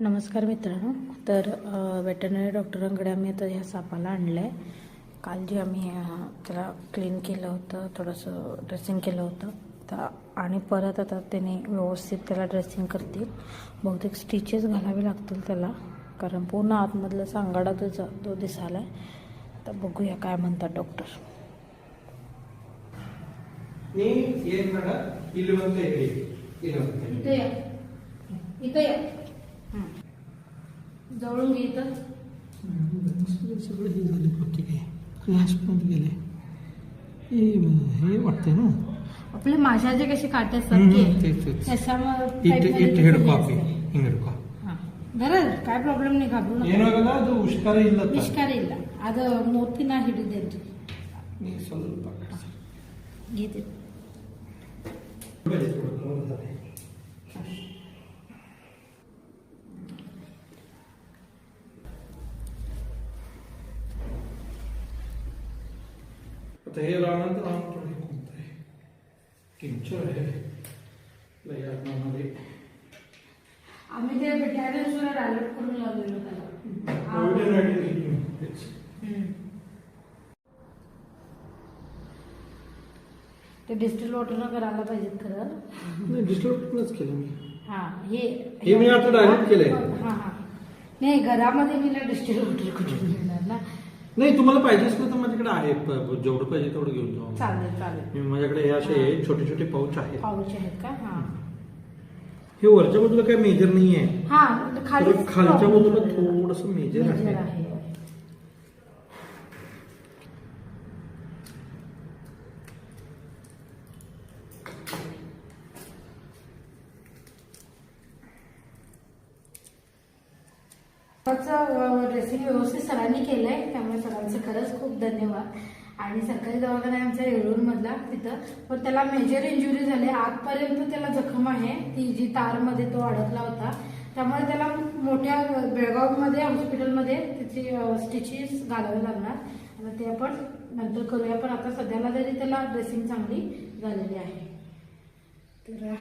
नमस्कार मित्रांनो. तर वेटरनरी डॉक्टरांकडे आम्ही आता ह्या सापाला आणलं आहे. काल जे आम्ही त्याला क्लीन केलं होतं, थोडंसं ड्रेसिंग केलं होतं तर आणि परत आता त्याने व्यवस्थित त्याला ड्रेसिंग करतील. बहुतेक स्टिचेस घालावे लागतील त्याला, कारण पूर्ण आतमधला सांगाडा तो दिसायला आहे. तर बघूया काय म्हणतात डॉक्टर. जवळून घे तर सगळं हे झाले पक्के काय क्लासपर्यंत गेले. हे वाटतंय ना आपले माशाचे कसे काटे असतात काय प्रॉब्लेम नाही, घाबरू नका. उष्कार ಇಲ್ಲ ಅದು ಮೂರ್ತಿನ ಹಿಡಿದೇನ್ರಿ ಗೀತೆ आता हे राहणार थोडे कोणतं आहे टिंचर आहे लयामध्ये आम्ही ते बिटायला सुद्धा डायरेक्ट करून लावलेलो त्याला. ते डिस्टिल वॉटरनं करायला पाहिजेत खरं. नाही डिस्टिल वॉटरनंच केलं मी. हां हे मी आता डायरेक्ट केलंय. हां नाही, घरामध्ये मी ना डिस्टिल वॉटर कुठून घेणार ना. नाही तुम्हाला पाहिजे असलं तर माझ्याकडे आहे, जेवढं पाहिजे तेवढं घेऊन जाऊ. चालेल. माझ्याकडे हे असे छोटे छोटे पाऊच आहेत. का? हां हे वरच्या बाजूला काही मेजर नाही आहे. हां खालच्या बाजूला थोडस मेजर आहे. ड्रेसिंग व्यवस्थित सरांनी केलंय, त्यामुळे सरांचं खरंच खूप धन्यवाद. आणि सरकारी दवाखाना आहे आमच्या येळूरमधला, तिथं पण त्याला मेजर इंजुरी झाली. आतपर्यंत त्याला जखम आहे, ती जी तारमध्ये तो अडकला होता. त्यामुळे त्याला मोठ्या बेळगावमध्ये हॉस्पिटलमध्ये त्याची स्टिचेस घालावे लागणार आणि ते आपण नंतर करूया. पण आता सध्याला तरी त्याला ड्रेसिंग चांगली झालेली आहे. तर